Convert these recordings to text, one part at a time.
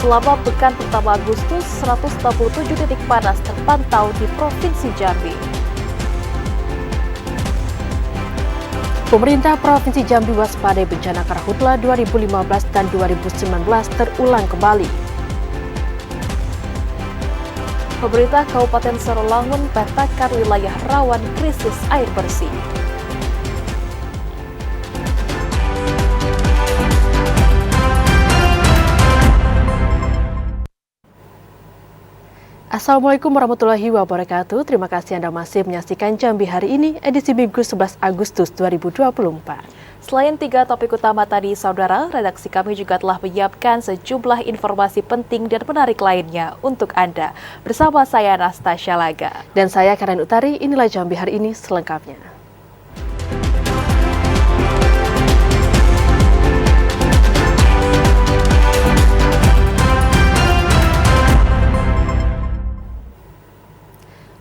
Selama pekan pertama Agustus, 167 titik panas terpantau di Provinsi Jambi. Pemerintah Provinsi Jambi waspadai bencana Karhutla 2015 dan 2019 terulang kembali. Pemerintah Kabupaten Sarolangun petakan wilayah rawan krisis air bersih. Assalamualaikum warahmatullahi wabarakatuh. Terima kasih Anda masih menyaksikan Jambi hari ini, edisi Minggu 11 Agustus 2024. Selain 3 topik utama tadi, saudara, redaksi kami juga telah menyiapkan sejumlah informasi penting dan menarik lainnya untuk Anda. Bersama saya Anastasia Laga. Dan saya Karen Utari, inilah Jambi hari ini selengkapnya.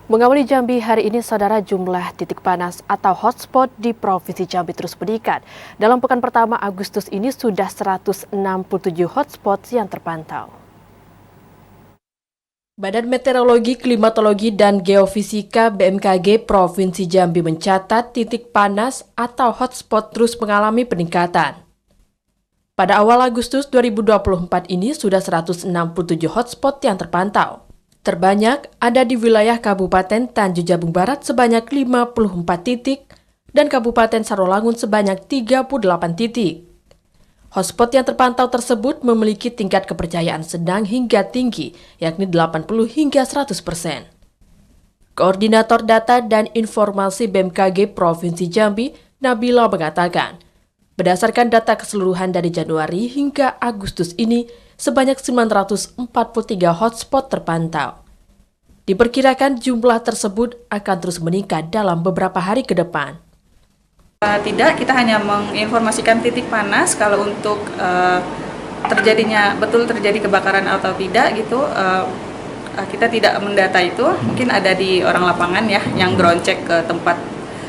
Mengawali Jambi hari ini, saudara, jumlah titik panas atau hotspot di Provinsi Jambi terus meningkat. Dalam pekan pertama Agustus ini sudah 167 hotspot yang terpantau. Badan Meteorologi, Klimatologi, dan Geofisika BMKG Provinsi Jambi mencatat titik panas atau hotspot terus mengalami peningkatan. Pada awal Agustus 2024 ini sudah 167 hotspot yang terpantau. Terbanyak ada di wilayah Kabupaten Tanjung Jabung Barat sebanyak 54 titik dan Kabupaten Sarolangun sebanyak 38 titik. Hotspot yang terpantau tersebut memiliki tingkat kepercayaan sedang hingga tinggi, yakni 80 hingga 100%. Koordinator Data dan Informasi BMKG Provinsi Jambi, Nabila mengatakan, berdasarkan data keseluruhan dari Januari hingga Agustus ini, sebanyak 943 hotspot terpantau. Diperkirakan jumlah tersebut akan terus meningkat dalam beberapa hari ke depan. Tidak, kita hanya menginformasikan titik panas. Kalau untuk terjadi kebakaran atau tidak gitu, kita tidak mendata itu. Mungkin ada di orang lapangan ya yang ground check ke tempat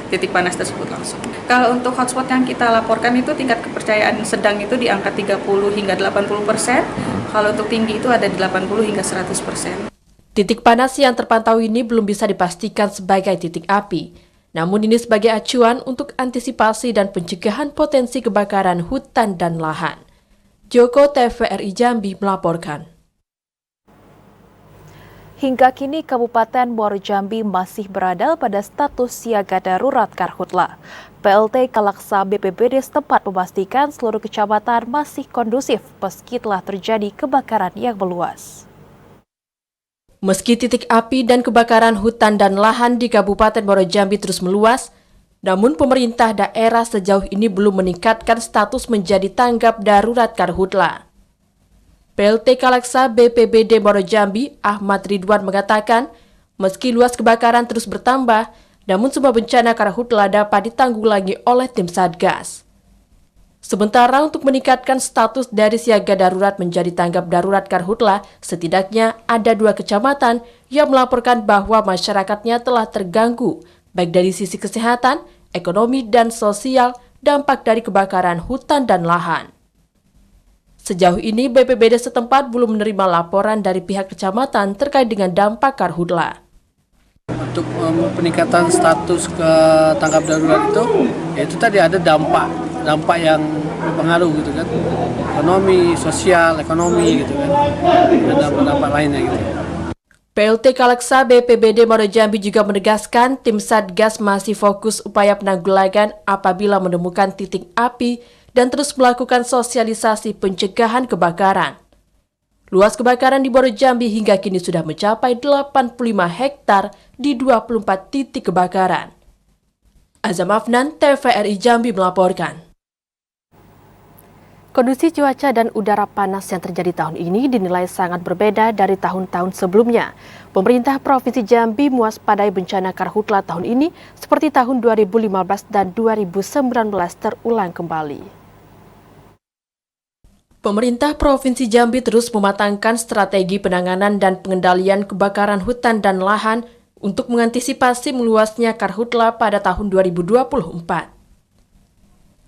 titik panas tersebut langsung. Kalau untuk hotspot yang kita laporkan itu tingkat kepercayaan sedang itu di angka 30 hingga 80%. Kalau untuk tinggi itu ada di 80 hingga 100%. Titik panas yang terpantau ini belum bisa dipastikan sebagai titik api. Namun ini sebagai acuan untuk antisipasi dan pencegahan potensi kebakaran hutan dan lahan. Joko TVRI Jambi melaporkan. Hingga kini Kabupaten Muaro Jambi masih berada pada status siaga darurat Karhutla. PLT Kalaksa BPBD setempat memastikan seluruh kecamatan masih kondusif meski telah terjadi kebakaran yang meluas. Meski titik api dan kebakaran hutan dan lahan di Kabupaten Muaro Jambi terus meluas, namun pemerintah daerah sejauh ini belum meningkatkan status menjadi tanggap darurat Karhutla. PLT Kalaksa BPBD Muaro Jambi, Ahmad Ridwan mengatakan, meski luas kebakaran terus bertambah, namun semua bencana Karhutla dapat ditanggulangi oleh tim Satgas. Sementara untuk meningkatkan status dari siaga darurat menjadi tanggap darurat Karhutla, setidaknya ada 2 kecamatan yang melaporkan bahwa masyarakatnya telah terganggu, baik dari sisi kesehatan, ekonomi, dan sosial dampak dari kebakaran hutan dan lahan. Sejauh ini, BPBD setempat belum menerima laporan dari pihak kecamatan terkait dengan dampak Karhutla. Untuk peningkatan status ke tanggap darurat itu tadi ada dampak yang berpengaruh gitu kan, ekonomi, sosial, ekonomi gitu kan, ada dampak lainnya gitu. PLT Kalaksa BPBD Muaro Jambi juga menegaskan tim Satgas masih fokus upaya penanggulangan apabila menemukan titik api dan terus melakukan sosialisasi pencegahan kebakaran. Luas kebakaran di Muaro Jambi hingga kini sudah mencapai 85 hektar di 24 titik kebakaran. Azam Afnan, TVRI Jambi melaporkan. Kondisi cuaca dan udara panas yang terjadi tahun ini dinilai sangat berbeda dari tahun-tahun sebelumnya. Pemerintah Provinsi Jambi mewaspadai bencana Karhutla tahun ini seperti tahun 2015 dan 2019 terulang kembali. Pemerintah Provinsi Jambi terus mematangkan strategi penanganan dan pengendalian kebakaran hutan dan lahan untuk mengantisipasi meluasnya Karhutla pada tahun 2024.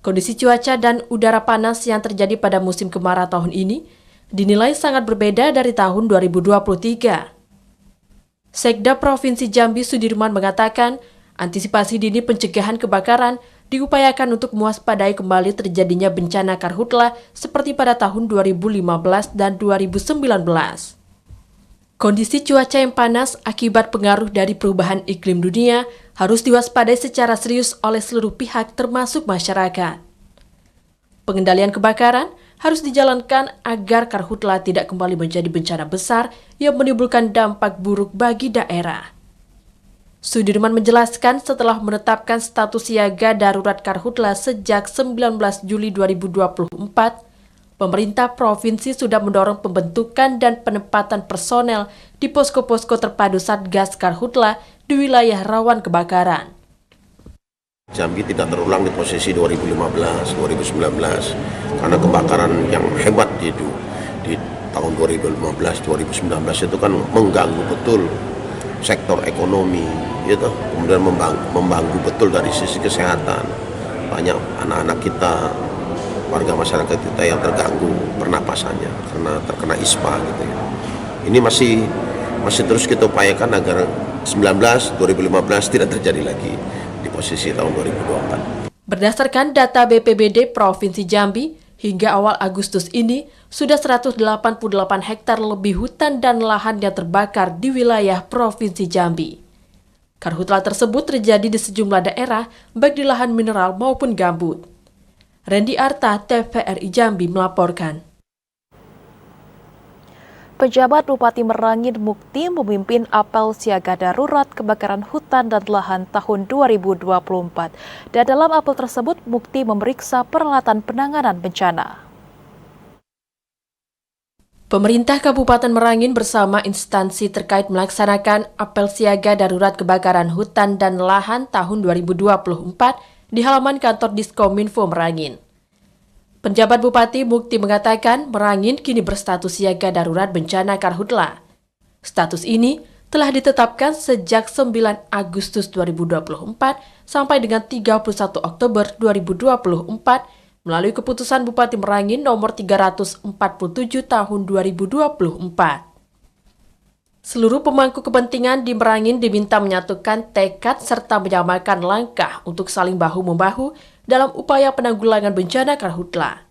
Kondisi cuaca dan udara panas yang terjadi pada musim kemarau tahun ini dinilai sangat berbeda dari tahun 2023. Sekda Provinsi Jambi Sudirman mengatakan, antisipasi dini pencegahan kebakaran diupayakan untuk mewaspadai kembali terjadinya bencana karhutla seperti pada tahun 2015 dan 2019. Kondisi cuaca yang panas akibat pengaruh dari perubahan iklim dunia harus diwaspadai secara serius oleh seluruh pihak termasuk masyarakat. Pengendalian kebakaran harus dijalankan agar karhutla tidak kembali menjadi bencana besar yang menimbulkan dampak buruk bagi daerah. Sudirman menjelaskan setelah menetapkan status siaga darurat karhutla sejak 19 Juli 2024, pemerintah provinsi sudah mendorong pembentukan dan penempatan personel di posko-posko terpadu Satgas Karhutla di wilayah rawan kebakaran. Jambi tidak terulang di posisi 2015, 2019 karena kebakaran yang hebat itu di tahun 2015, 2019 itu kan mengganggu betul sektor ekonomi, gitu. Kemudian mengganggu betul dari sisi kesehatan. Banyak anak-anak kita, warga masyarakat kita yang terganggu pernapasannya karena terkena ispa gitu ya. Ini masih terus kita upayakan agar 2015 tidak terjadi lagi di posisi tahun 2024. Berdasarkan data BPBD Provinsi Jambi, hingga awal Agustus ini sudah 188 hektar lebih hutan dan lahan yang terbakar di wilayah Provinsi Jambi. Karhutla tersebut terjadi di sejumlah daerah, baik di lahan mineral maupun gambut. Randy Arta, TVRI Jambi melaporkan. Pejabat Bupati Merangin Mukti memimpin apel siaga darurat kebakaran hutan dan lahan tahun 2024. Dan dalam apel tersebut, Mukti memeriksa peralatan penanganan bencana. Pemerintah Kabupaten Merangin bersama instansi terkait melaksanakan apel siaga darurat kebakaran hutan dan lahan tahun 2024 di halaman kantor Diskominfo Merangin. Penjabat Bupati Mukti mengatakan Merangin kini berstatus siaga darurat bencana karhutla. Status ini telah ditetapkan sejak 9 Agustus 2024 sampai dengan 31 Oktober 2024 melalui keputusan Bupati Merangin nomor 347 tahun 2024. Seluruh pemangku kepentingan di Merangin diminta menyatukan tekad serta menyamakan langkah untuk saling bahu-membahu dalam upaya penanggulangan bencana karhutla.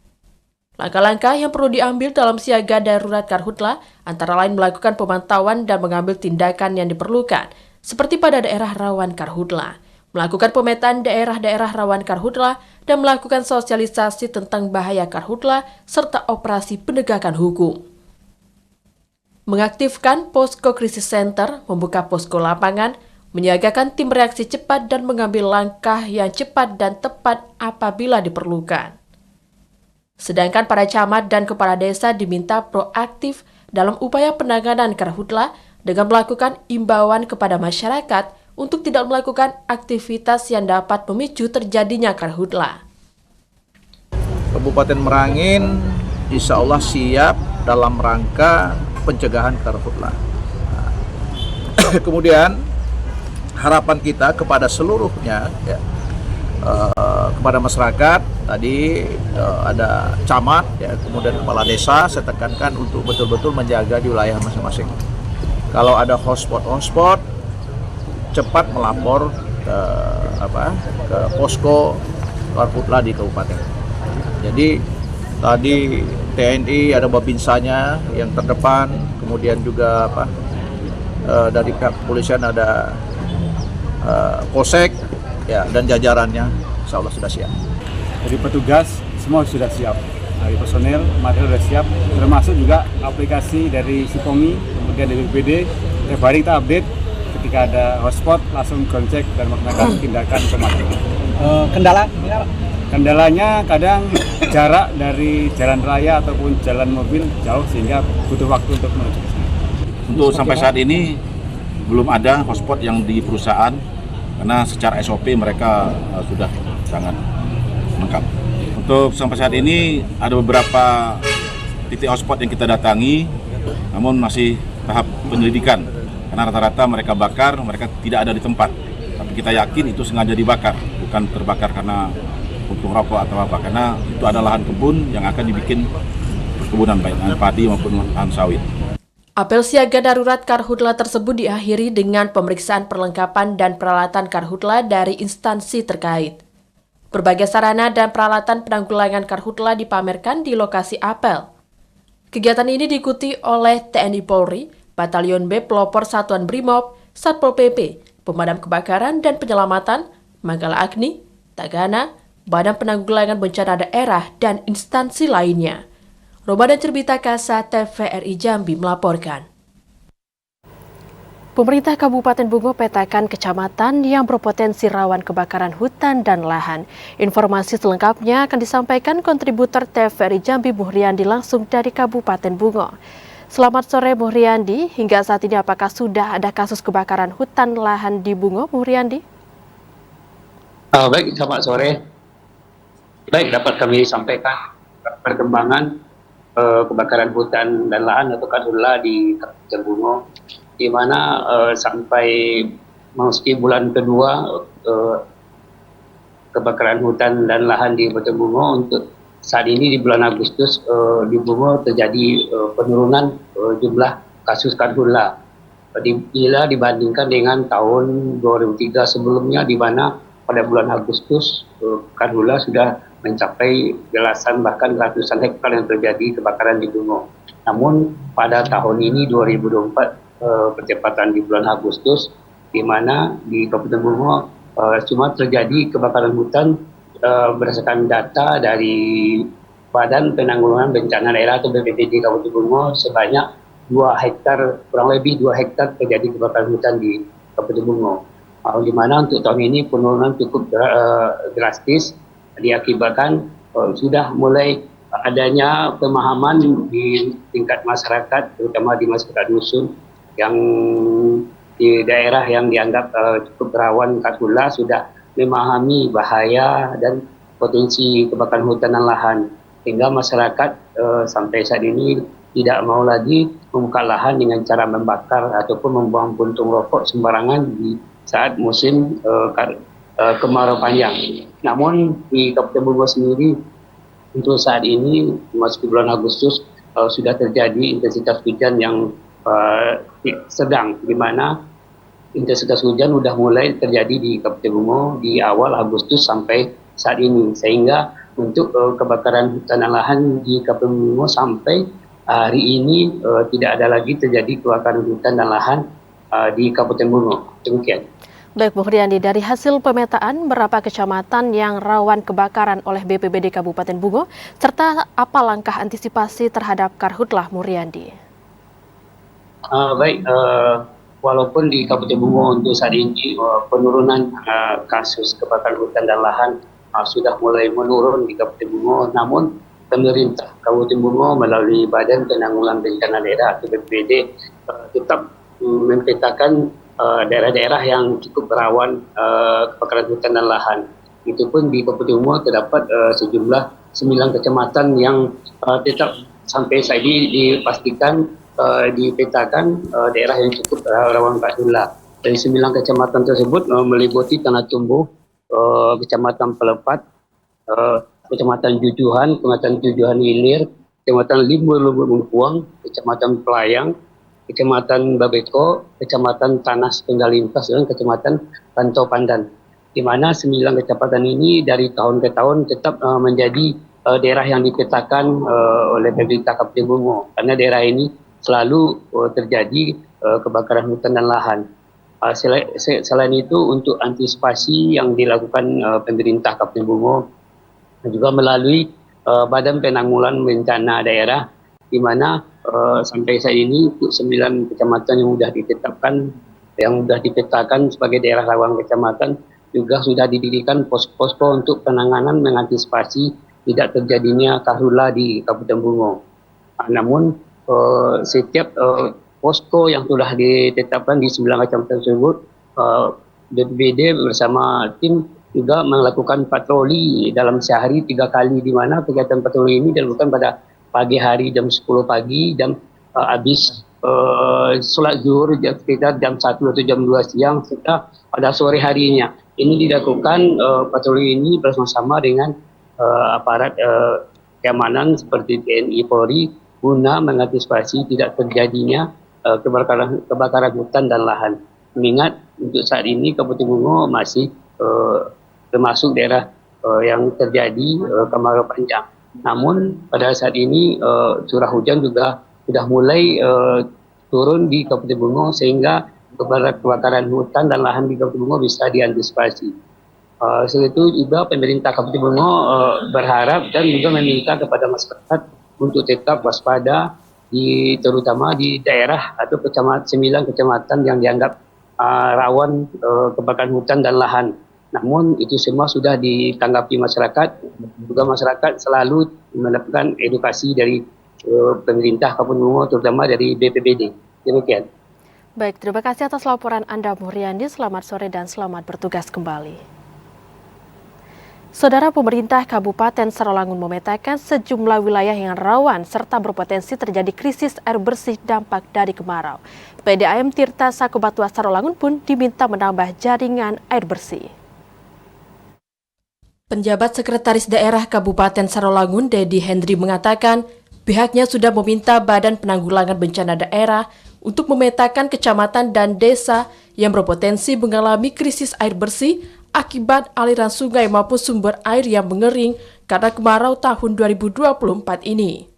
Langkah-langkah yang perlu diambil dalam siaga darurat karhutla antara lain melakukan pemantauan dan mengambil tindakan yang diperlukan, seperti pada daerah rawan karhutla, melakukan pemetaan daerah-daerah rawan karhutla, dan melakukan sosialisasi tentang bahaya karhutla, serta operasi penegakan hukum. Mengaktifkan Posko Krisis Center, membuka posko lapangan, menyiagakan tim reaksi cepat dan mengambil langkah yang cepat dan tepat apabila diperlukan. Sedangkan para camat dan kepala desa diminta proaktif dalam upaya penanganan karhutla dengan melakukan imbauan kepada masyarakat untuk tidak melakukan aktivitas yang dapat memicu terjadinya karhutla. Kabupaten Merangin insya Allah siap dalam rangka pencegahan karhutla. Kemudian harapan kita kepada seluruhnya, ya, kepada masyarakat, tadi ada camat, ya, kemudian kepala desa, saya tekankan untuk betul-betul menjaga di wilayah masing-masing. Kalau ada hotspot, cepat melapor ke posko karhutla di kabupaten. Jadi tadi TNI ada babinsanya yang terdepan, kemudian juga dari pihak kepolisian ada Polsek, ya, dan jajarannya, insya Allah sudah siap. Dari petugas semua sudah siap, dari personel material sudah siap, termasuk juga aplikasi dari Sipomi, kemudian dari BPD. Tiap hari kita update, ketika ada hotspot langsung cek dan melakukan tindakan otomatis. Kendalanya kadang jarak dari jalan raya ataupun jalan mobil jauh sehingga butuh waktu untuk menuju ke sana. Untuk sampai saat ini belum ada hotspot yang di perusahaan karena secara SOP mereka sudah sangat lengkap. Untuk sampai saat ini ada beberapa titik hotspot yang kita datangi, namun masih tahap penyelidikan karena rata-rata mereka bakar, mereka tidak ada di tempat. Tapi kita yakin itu sengaja dibakar, bukan terbakar karena puntung rokok atau apa, karena itu ada lahan kebun yang akan dibikin perkebunan baik lahan padi maupun lahan sawit. Apel siaga darurat Karhutla tersebut diakhiri dengan pemeriksaan perlengkapan dan peralatan Karhutla dari instansi terkait. Berbagai sarana dan peralatan penanggulangan Karhutla dipamerkan di lokasi apel. Kegiatan ini diikuti oleh TNI Polri, Batalion B Pelopor Satuan Brimob, Satpol PP, Pemadam Kebakaran dan Penyelamatan, Manggala Agni, Tagana, Badan Penanggulangan Bencana Daerah, dan instansi lainnya. Ramadan Cerbita Kasa, TVRI Jambi melaporkan. Pemerintah Kabupaten Bungo petakan kecamatan yang berpotensi rawan kebakaran hutan dan lahan. Informasi selengkapnya akan disampaikan kontributor TVRI Jambi Muhriandi langsung dari Kabupaten Bungo. Selamat sore Muhriandi, hingga saat ini apakah sudah ada kasus kebakaran hutan lahan di Bungo, Muhriandi? Baik, selamat sore. Baik, dapat kami sampaikan perkembangan kebakaran hutan dan lahan atau Karhutla di Kabupaten Bungo, di mana sampai memasuki bulan kedua kebakaran hutan dan lahan di Kabupaten Bungo. Untuk saat ini di bulan Agustus di Bungo terjadi penurunan jumlah kasus Karhutla bila dibandingkan dengan tahun 2003 sebelumnya, di mana pada bulan Agustus Karhutla sudah mencapai belasan bahkan ratusan hektar yang terjadi kebakaran di Bungo. Namun pada tahun ini 2024 percepatan di bulan Agustus, di mana di Kabupaten Bungo cuma terjadi kebakaran hutan berdasarkan data dari Badan Penanggulangan Bencana Daerah atau BPBD Kabupaten Bungo, sebanyak 2 hektar, kurang lebih 2 hektar terjadi kebakaran hutan di Kabupaten Bungo. Di mana untuk tahun ini penurunan cukup drastis diakibatkan sudah mulai adanya pemahaman di tingkat masyarakat, terutama di masyarakat dusun yang di daerah yang dianggap cukup rawan Karhutla, sudah memahami bahaya dan potensi kebakaran hutan dan lahan, sehingga masyarakat sampai saat ini tidak mau lagi membuka lahan dengan cara membakar ataupun membuang puntung rokok sembarangan di saat musim kemarau panjang. Namun di Kabupaten Bungo sendiri untuk saat ini memasuki bulan Agustus sudah terjadi intensitas hujan yang sedang, di mana intensitas hujan sudah mulai terjadi di Kabupaten Bungo di awal Agustus sampai saat ini, sehingga untuk kebakaran hutan dan lahan di Kabupaten Bungo sampai hari ini tidak ada lagi terjadi kebakaran hutan dan lahan di Kabupaten Bungo. Demikian. Baik Muhriandi, dari hasil pemetaan berapa kecamatan yang rawan kebakaran oleh BPBD Kabupaten Bungo, serta apa langkah antisipasi terhadap Karhutla, Muhriandi? Baik, walaupun di Kabupaten Bungo untuk saat ini penurunan kasus kebakaran hutan dan lahan sudah mulai menurun di Kabupaten Bungo, namun pemerintah Kabupaten Bungo melalui Badan Penanggulangan Bencana Daerah atau BPBD tetap memetakan daerah-daerah yang cukup rawan kebakaran hutan dan lahan. Itu pun di Kabupaten Bungo terdapat sejumlah 9 kecamatan yang tetap sampai saat ini dipastikan dipetakan daerah yang cukup rawan Karhutla. Dari 9 kecamatan tersebut meliputi Tanah Tumbuh, Kecamatan Pelepat, Kecamatan Jujuhan, Kecamatan Jujuhan Hilir, Kecamatan Limbur Lubuk Mengkuang, Kecamatan Pelayang, Kecamatan Babeko, Kecamatan Tanah Penggalintas, dan Kecamatan Rantau Pandan. Di mana 9 kecamatan ini dari tahun ke tahun tetap menjadi daerah yang dipetakan oleh pemerintah Kabupaten Bungo, karena daerah ini selalu terjadi kebakaran hutan dan lahan. Selain itu, untuk antisipasi yang dilakukan pemerintah Kabupaten Bungo juga melalui Badan Penanggulangan Bencana Daerah, di mana sampai saat ini 9 kecamatan yang sudah dipetakan sebagai daerah rawan kecamatan juga sudah didirikan posko-posko untuk penanganan mengantisipasi tidak terjadinya Karhutla di Kabupaten Bungo. Namun setiap posko yang sudah ditetapkan di 9 kecamatan tersebut, BPBD bersama tim juga melakukan patroli dalam sehari 3 kali, di mana kegiatan patroli ini dilakukan pada pagi hari jam 10 pagi dan habis sholat zuhur sekitar jam 1 atau jam 2 siang, serta pada sore harinya. Ini dilakukan patroli ini bersama-sama dengan aparat keamanan seperti TNI Polri guna mengantisipasi tidak terjadinya kebakaran hutan dan lahan. Mengingat untuk saat ini Kabupaten Bungo masih termasuk daerah yang terjadi kemarau panjang. Namun pada saat ini curah hujan juga sudah mulai turun di Kabupaten Bungo sehingga kebakaran hutan dan lahan di Kabupaten Bungo bisa diantisipasi. Selain itu juga pemerintah Kabupaten Bungo berharap dan juga meminta kepada masyarakat untuk tetap waspada terutama di daerah atau 9 kecamatan yang dianggap rawan kebakaran hutan dan lahan. Namun itu semua sudah ditanggapi masyarakat. Juga masyarakat selalu mendapatkan edukasi dari pemerintah Kabupaten Bungo terutama dari BPBD. Demikian. Baik, terima kasih atas laporan Anda, Muryandi. Selamat sore dan selamat bertugas kembali. Saudara, pemerintah Kabupaten Sarolangun memetakan sejumlah wilayah yang rawan serta berpotensi terjadi krisis air bersih dampak dari kemarau. PDAM Tirta Sakobatua Sarolangun pun diminta menambah jaringan air bersih. Penjabat Sekretaris Daerah Kabupaten Sarolangun, Dedi Hendri, mengatakan pihaknya sudah meminta Badan Penanggulangan Bencana Daerah untuk memetakan kecamatan dan desa yang berpotensi mengalami krisis air bersih akibat aliran sungai maupun sumber air yang mengering karena kemarau tahun 2024 ini.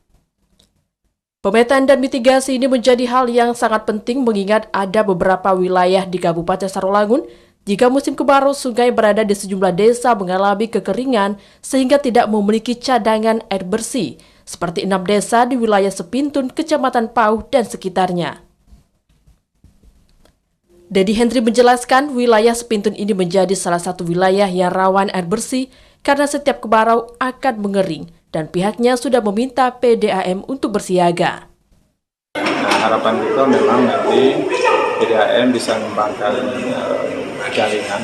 Pemetaan dan mitigasi ini menjadi hal yang sangat penting mengingat ada beberapa wilayah di Kabupaten Sarolangun jika musim kemarau sungai berada di sejumlah desa mengalami kekeringan sehingga tidak memiliki cadangan air bersih, seperti 6 desa di wilayah Sepintun, Kecamatan Pauh dan sekitarnya. Dedi Hendri menjelaskan wilayah Sepintun ini menjadi salah satu wilayah yang rawan air bersih karena setiap kemarau akan mengering dan pihaknya sudah meminta PDAM untuk bersiaga. Nah, harapan kita memang nanti PDAM bisa mengembangkan jaringan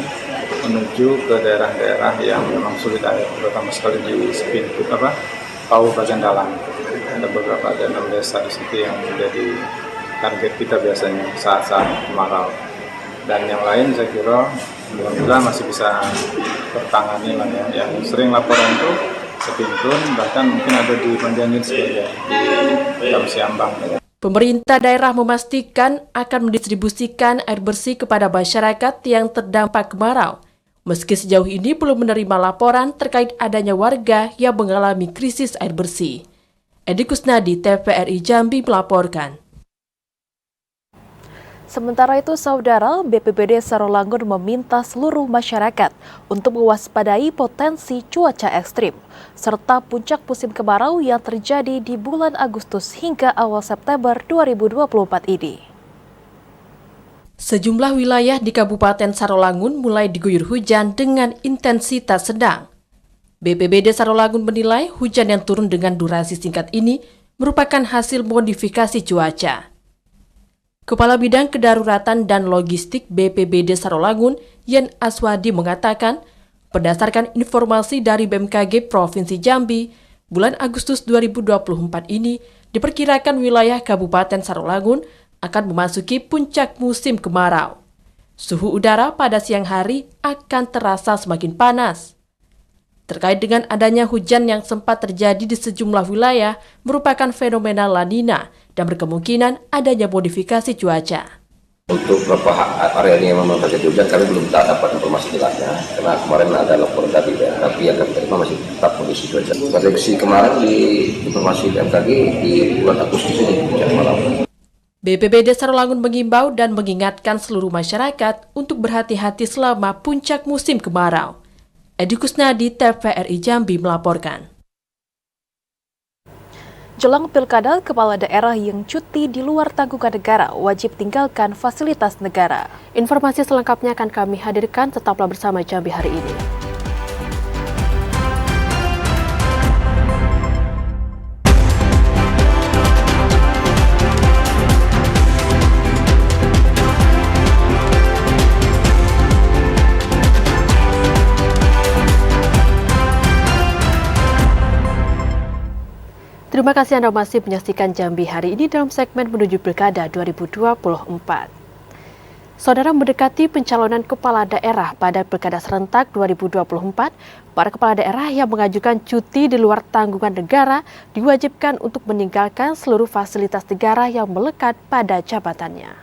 menuju ke daerah-daerah yang memang sulit air, terutama sekali di Sepintun, Pauh bagian dalam. Ada beberapa 6 desa di situ yang menjadi target kita biasanya saat-saat kemarau. Dan yang lain saya kira alhamdulillah masih bisa tertangani lah ya. Yang sering laporan itu Sepintun, bahkan mungkin ada di Panjangin sebagai di Tamsiambang. Pemerintah daerah memastikan akan mendistribusikan air bersih kepada masyarakat yang terdampak kemarau. Meski sejauh ini belum menerima laporan terkait adanya warga yang mengalami krisis air bersih. Edi Kusnadi, TVRI Jambi melaporkan. Sementara itu, Saudara, BPBD Sarolangun meminta seluruh masyarakat untuk mewaspadai potensi cuaca ekstrim, serta puncak musim kemarau yang terjadi di bulan Agustus hingga awal September 2024 ini. Sejumlah wilayah di Kabupaten Sarolangun mulai diguyur hujan dengan intensitas sedang. BPBD Sarolangun menilai hujan yang turun dengan durasi singkat ini merupakan hasil modifikasi cuaca. Kepala Bidang Kedaruratan dan Logistik BPBD Sarolangun, Yen Aswadi mengatakan, berdasarkan informasi dari BMKG Provinsi Jambi, bulan Agustus 2024 ini diperkirakan wilayah Kabupaten Sarolangun akan memasuki puncak musim kemarau. Suhu udara pada siang hari akan terasa semakin panas. Terkait dengan adanya hujan yang sempat terjadi di sejumlah wilayah merupakan fenomena La Nina dan berkemungkinan adanya modifikasi cuaca. Untuk beberapa area yang memang terjadi hujan, kami belum dapat informasi jelasnya. Karena kemarin ada laporan dari BMKG yang kami terima masih tetap kondisi cuaca. Prediksi kemarin di informasi BMKG di bulan Agustus ini hujan malam. BPBD Sarolangun mengimbau dan mengingatkan seluruh masyarakat untuk berhati-hati selama puncak musim kemarau. Edi Kusnadi, TVRI Jambi melaporkan. Jelang pilkada, kepala daerah yang cuti di luar tanggungan negara wajib tinggalkan fasilitas negara. Informasi selengkapnya akan kami hadirkan, tetaplah bersama Jambi hari ini. Terima kasih Anda masih menyaksikan Jambi hari ini dalam segmen menuju Pilkada 2024. Saudara, mendekati pencalonan kepala daerah pada Pilkada serentak 2024, para kepala daerah yang mengajukan cuti di luar tanggungan negara diwajibkan untuk meninggalkan seluruh fasilitas negara yang melekat pada jabatannya.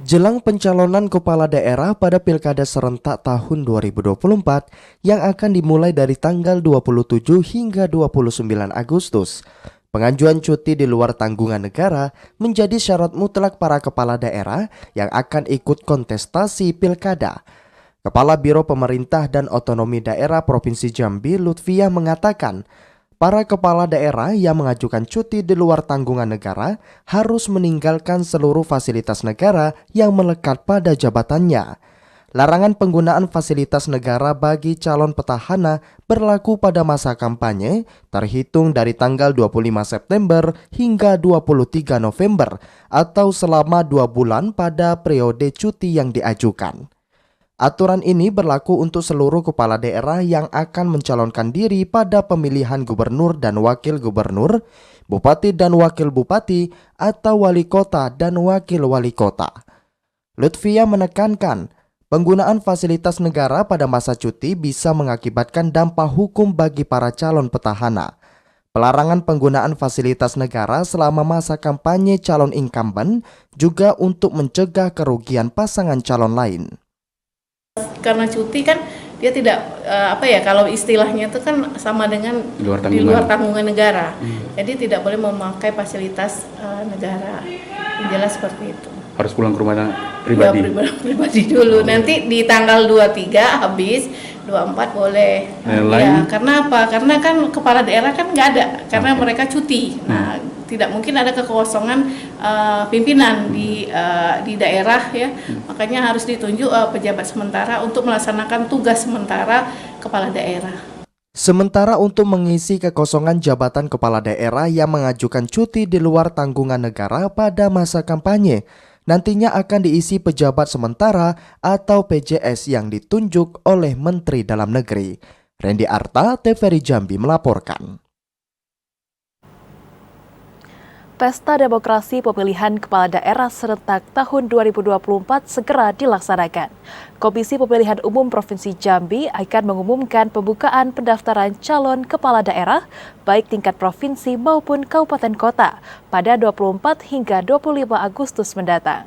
Jelang pencalonan kepala daerah pada Pilkada serentak tahun 2024 yang akan dimulai dari tanggal 27 hingga 29 Agustus, pengajuan cuti di luar tanggungan negara menjadi syarat mutlak para kepala daerah yang akan ikut kontestasi pilkada. Kepala Biro Pemerintah dan Otonomi Daerah Provinsi Jambi, Lutfia, mengatakan, para kepala daerah yang mengajukan cuti di luar tanggungan negara harus meninggalkan seluruh fasilitas negara yang melekat pada jabatannya. Larangan penggunaan fasilitas negara bagi calon petahana berlaku pada masa kampanye terhitung dari tanggal 25 September hingga 23 November atau selama 2 bulan pada periode cuti yang diajukan. Aturan ini berlaku untuk seluruh kepala daerah yang akan mencalonkan diri pada pemilihan gubernur dan wakil gubernur, bupati dan wakil bupati, atau wali kota dan wakil wali kota. Lutfia menekankan, penggunaan fasilitas negara pada masa cuti bisa mengakibatkan dampak hukum bagi para calon petahana. Pelarangan penggunaan fasilitas negara selama masa kampanye calon incumbent juga untuk mencegah kerugian pasangan calon lain. Karena cuti kan dia tidak kalau istilahnya itu kan sama dengan di luar tanggungan negara. Jadi tidak boleh memakai fasilitas negara. Jelas seperti itu. Harus pulang ke rumah pribadi. Ya, pribadi dulu. Nanti di tanggal 23 habis, 24 boleh. Ya, karena apa? Karena kan kepala daerah kan nggak ada, karena mereka cuti. Nah, tidak mungkin ada kekosongan pimpinan di daerah ya. Makanya harus ditunjuk pejabat sementara untuk melaksanakan tugas sementara kepala daerah. Sementara untuk mengisi kekosongan jabatan kepala daerah yang mengajukan cuti di luar tanggungan negara pada masa kampanye, nantinya akan diisi pejabat sementara atau PJS yang ditunjuk oleh Menteri Dalam Negeri. Randy Arta, TVRI Jambi melaporkan. Pesta Demokrasi Pemilihan Kepala Daerah serentak tahun 2024 segera dilaksanakan. Komisi Pemilihan Umum Provinsi Jambi akan mengumumkan pembukaan pendaftaran calon kepala daerah baik tingkat provinsi maupun kabupaten kota pada 24 hingga 25 Agustus mendatang.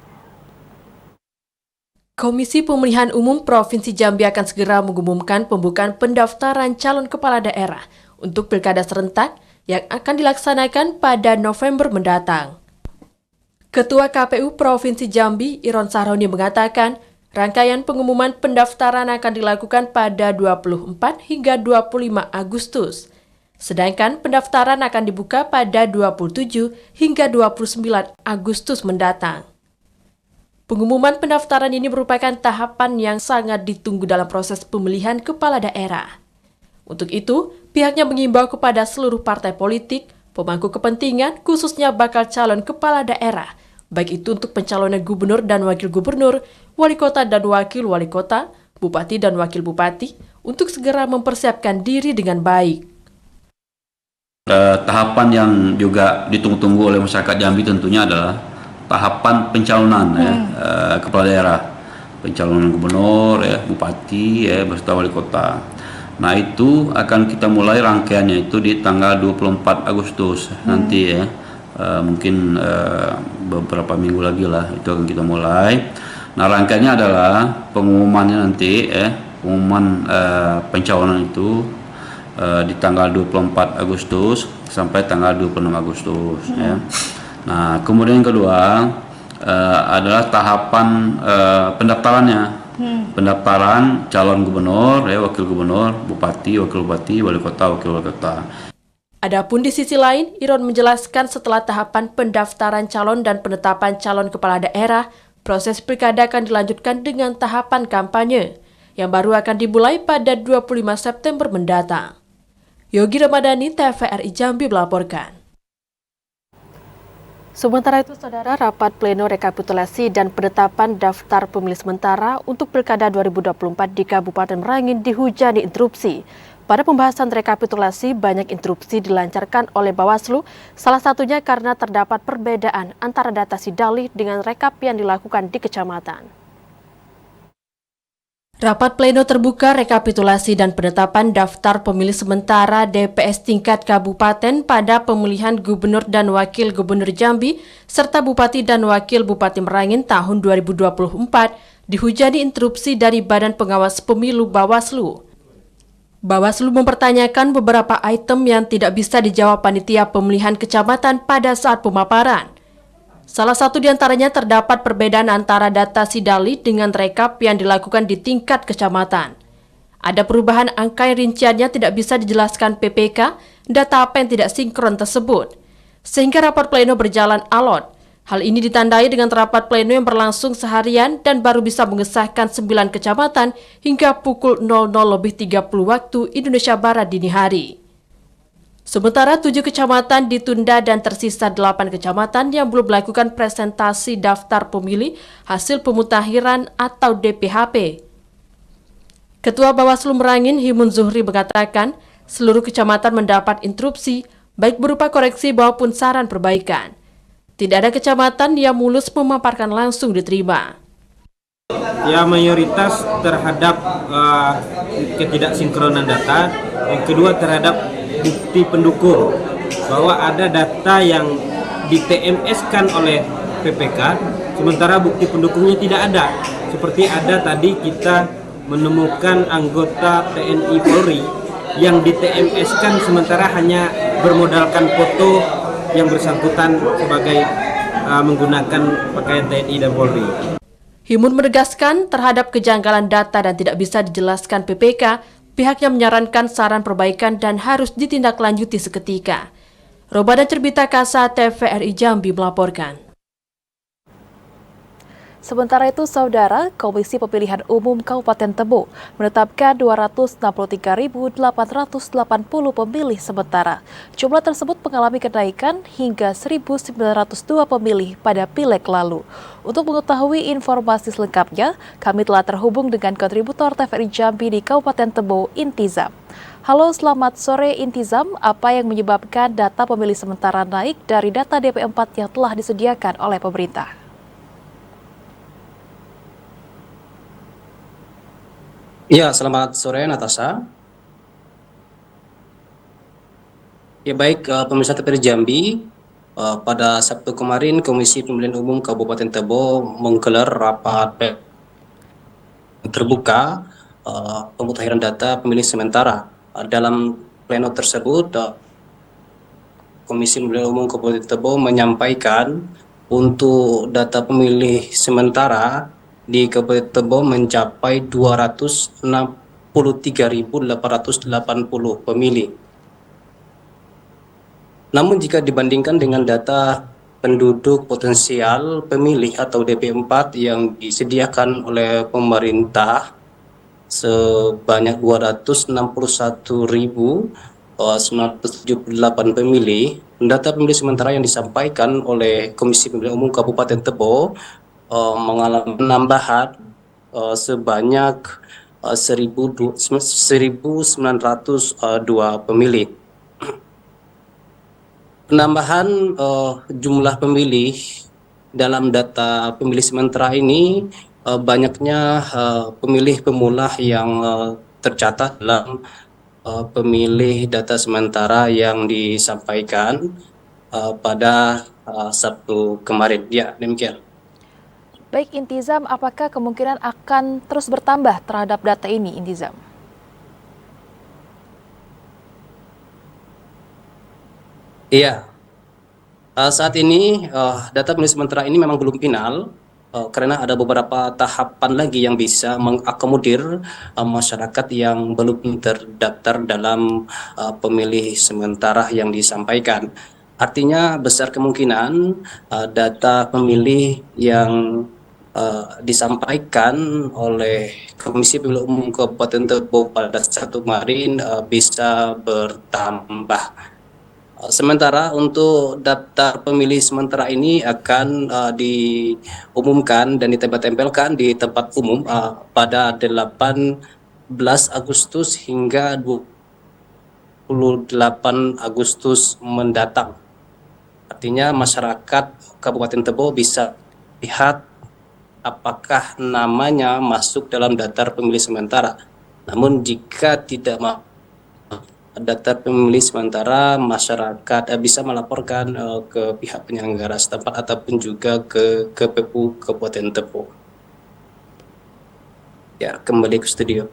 Komisi Pemilihan Umum Provinsi Jambi akan segera mengumumkan pembukaan pendaftaran calon kepala daerah untuk pilkada serentak yang akan dilaksanakan pada November mendatang. Ketua KPU Provinsi Jambi, Iron Saroni, mengatakan rangkaian pengumuman pendaftaran akan dilakukan pada 24 hingga 25 Agustus. Sedangkan pendaftaran akan dibuka pada 27 hingga 29 Agustus mendatang. Pengumuman pendaftaran ini merupakan tahapan yang sangat ditunggu dalam proses pemilihan kepala daerah. Untuk itu, pihaknya mengimbau kepada seluruh partai politik, pemangku kepentingan, khususnya bakal calon kepala daerah, baik itu untuk pencalonan gubernur dan wakil gubernur, wali kota dan wakil wali kota, bupati dan wakil bupati, untuk segera mempersiapkan diri dengan baik. Tahapan yang juga ditunggu-tunggu oleh masyarakat Jambi tentunya adalah tahapan pencalonan kepala daerah, pencalonan gubernur, bupati, beserta wali kota. Nah, itu akan kita mulai rangkaiannya itu di tanggal 24 Agustus nanti ya. Mungkin beberapa minggu lagi lah itu akan kita mulai. Nah, rangkaiannya adalah pengumumannya nanti pengumuman pencalonan itu di tanggal 24 Agustus sampai tanggal 26 Agustus ya. Nah, kemudian yang kedua adalah tahapan pendaftarannya. Pendaftaran calon gubernur, wakil gubernur, bupati, wakil bupati, wali kota, wakil wali kota. Adapun di sisi lain, Iron menjelaskan setelah tahapan pendaftaran calon dan penetapan calon kepala daerah, proses pilkada akan dilanjutkan dengan tahapan kampanye, yang baru akan dimulai pada 25 September mendatang. Yogi Ramadhani, TVRI Jambi melaporkan. Sementara itu, Saudara, rapat pleno rekapitulasi dan penetapan daftar pemilih sementara untuk Pilkada 2024 di Kabupaten Merangin dihujani interupsi. Pada pembahasan rekapitulasi, banyak interupsi dilancarkan oleh Bawaslu, salah satunya karena terdapat perbedaan antara data Sidali dengan rekap yang dilakukan di kecamatan. Rapat pleno terbuka rekapitulasi dan penetapan daftar pemilih sementara DPS tingkat kabupaten pada pemilihan gubernur dan wakil gubernur Jambi serta bupati dan wakil bupati Merangin tahun 2024 dihujani interupsi dari Badan Pengawas Pemilu Bawaslu. Bawaslu mempertanyakan beberapa item yang tidak bisa dijawab panitia pemilihan kecamatan pada saat pemaparan. Salah satu di antaranya terdapat perbedaan antara data Sidali dengan rekap yang dilakukan di tingkat kecamatan. Ada perubahan angka yang rinciannya tidak bisa dijelaskan PPK, data apa yang tidak sinkron tersebut. Sehingga rapat pleno berjalan alot. Hal ini ditandai dengan rapat pleno yang berlangsung seharian dan baru bisa mengesahkan 9 kecamatan hingga pukul 00.30 waktu Indonesia Barat dini hari. Sementara 7 kecamatan ditunda dan tersisa 8 kecamatan yang belum melakukan presentasi daftar pemilih hasil pemutakhiran atau DPHP. Ketua Bawaslu Merangin Himun Zuhri mengatakan seluruh kecamatan mendapat interupsi baik berupa koreksi maupun saran perbaikan. Tidak ada kecamatan yang mulus memaparkan langsung diterima. Ya, mayoritas terhadap ketidaksinkronan data. Yang kedua terhadap bukti pendukung, bahwa ada data yang di TMS-kan oleh PPK, sementara bukti pendukungnya tidak ada. Seperti ada tadi kita menemukan anggota TNI Polri yang di TMS-kan sementara hanya bermodalkan foto yang bersangkutan sebagai menggunakan pakaian TNI dan Polri. Himun menegaskan terhadap kejanggalan data dan tidak bisa dijelaskan PPK, pihaknya menyarankan saran perbaikan dan harus ditindaklanjuti seketika. Roba dan Cerbita Kasa TVRI Jambi melaporkan. Sementara itu, Saudara, Komisi Pemilihan Umum Kabupaten Tebo menetapkan 263.880 pemilih sementara. Jumlah tersebut mengalami kenaikan hingga 1.902 pemilih pada Pileg lalu. Untuk mengetahui informasi selengkapnya, kami telah terhubung dengan kontributor TVRI Jambi di Kabupaten Tebo, Intizam. Halo, selamat sore Intizam. Apa yang menyebabkan data pemilih sementara naik dari data DP4 yang telah disediakan oleh pemerintah? Ya, selamat sore Natasha. Ya baik, pemirsa TVRI Jambi, pada Sabtu kemarin Komisi Pemilihan Umum Kabupaten Tebo menggelar rapat terbuka pemutakhiran data pemilih sementara. Dalam pleno tersebut, Komisi Pemilihan Umum Kabupaten Tebo menyampaikan untuk data pemilih sementara di Kabupaten Tebo mencapai 263.880 pemilih. Namun jika dibandingkan dengan data penduduk potensial pemilih atau DP4 yang disediakan oleh pemerintah sebanyak 261.978 pemilih, data pemilih sementara yang disampaikan oleh Komisi Pemilihan Umum Kabupaten Tebo mengalami penambahan sebanyak 1.902 pemilih. Penambahan jumlah pemilih dalam data pemilih sementara ini banyaknya pemilih pemula yang tercatat dalam pemilih data sementara yang disampaikan pada Sabtu kemarin. Ya, demikian. Baik Intizam, apakah kemungkinan akan terus bertambah terhadap data ini, Intizam? Iya, saat ini data pemilih sementara ini memang belum final karena ada beberapa tahapan lagi yang bisa mengakomodir masyarakat yang belum terdaftar dalam pemilih sementara yang disampaikan. Artinya besar kemungkinan data pemilih yang disampaikan oleh Komisi Pemilihan Umum Kabupaten Tebo pada Sabtu kemarin bisa bertambah. Sementara untuk daftar pemilih sementara ini akan diumumkan dan ditempel-tempelkan di tempat umum pada 18 Agustus hingga 20 28 Agustus mendatang. Artinya masyarakat Kabupaten Tebo bisa lihat apakah namanya masuk dalam daftar pemilih sementara. Namun jika tidak masuk daftar pemilih sementara, masyarakat bisa melaporkan ke pihak penyelenggara setempat ataupun juga ke KPU Kabupaten Tebo. Ya, kembali ke studio.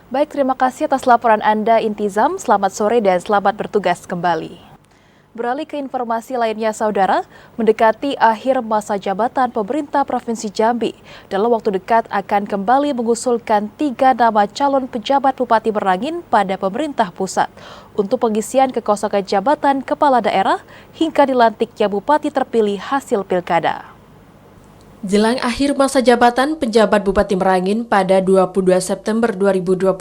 Baik, terima kasih atas laporan Anda, Intizam. Selamat sore dan selamat bertugas kembali. Beralih ke informasi lainnya, Saudara, mendekati akhir masa jabatan pemerintah Provinsi Jambi. Dalam waktu dekat akan kembali mengusulkan 3 nama calon pejabat Bupati Merangin pada pemerintah pusat untuk pengisian kekosongan jabatan kepala daerah hingga dilantiknya Bupati terpilih hasil pilkada. Jelang akhir masa jabatan penjabat Bupati Merangin pada 22 September 2024,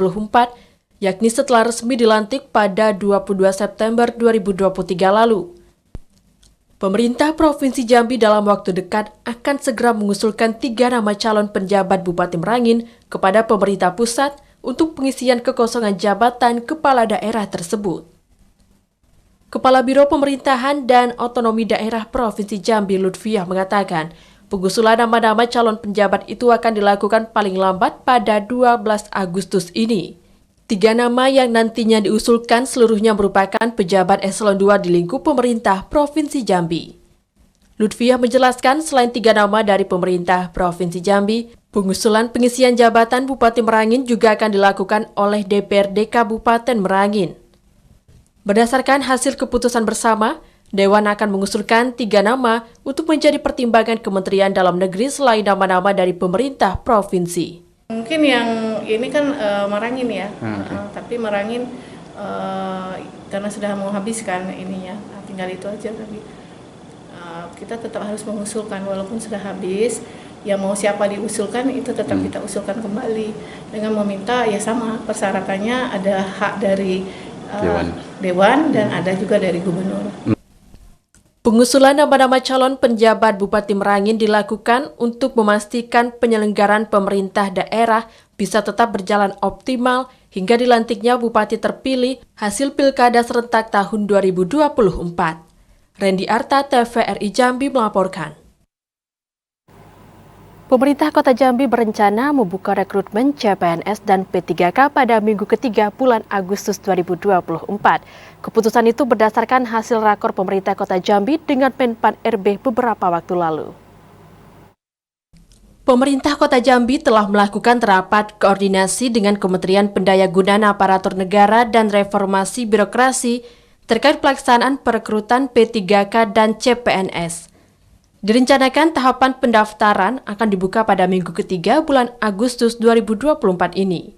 yakni setelah resmi dilantik pada 22 September 2023 lalu. Pemerintah Provinsi Jambi dalam waktu dekat akan segera mengusulkan 3 nama calon penjabat Bupati Merangin kepada pemerintah pusat untuk pengisian kekosongan jabatan kepala daerah tersebut. Kepala Biro Pemerintahan dan Otonomi Daerah Provinsi Jambi Lutfiah mengatakan, pengusulan nama-nama calon penjabat itu akan dilakukan paling lambat pada 12 Agustus ini. 3 nama yang nantinya diusulkan seluruhnya merupakan pejabat eselon 2 di lingkup pemerintah Provinsi Jambi. Lutfiah menjelaskan selain 3 nama dari pemerintah Provinsi Jambi, pengusulan pengisian jabatan Bupati Merangin juga akan dilakukan oleh DPRD Kabupaten Merangin. Berdasarkan hasil keputusan bersama, Dewan akan mengusulkan 3 nama untuk menjadi pertimbangan Kementerian Dalam Negeri selain nama-nama dari pemerintah provinsi. Mungkin yang ini kan Merangin ya, tapi Merangin karena sudah menghabiskan ininya, tinggal itu aja tapi kita tetap harus mengusulkan walaupun sudah habis, ya mau siapa diusulkan itu tetap kita usulkan kembali dengan meminta ya sama persyaratannya ada hak dari Dewan dan ada juga dari Gubernur. Pengusulan nama-nama calon penjabat Bupati Merangin dilakukan untuk memastikan penyelenggaraan pemerintah daerah bisa tetap berjalan optimal hingga dilantiknya Bupati terpilih hasil Pilkada serentak tahun 2024. Randy Arta, TVRI Jambi melaporkan. Pemerintah Kota Jambi berencana membuka rekrutmen CPNS dan P3K pada minggu ketiga bulan Agustus 2024. Keputusan itu berdasarkan hasil rakor pemerintah Kota Jambi dengan Menpan RB beberapa waktu lalu. Pemerintah Kota Jambi telah melakukan rapat koordinasi dengan Kementerian Pendayagunaan Aparatur Negara dan Reformasi Birokrasi terkait pelaksanaan perekrutan P3K dan CPNS. Direncanakan tahapan pendaftaran akan dibuka pada minggu ketiga bulan Agustus 2024 ini.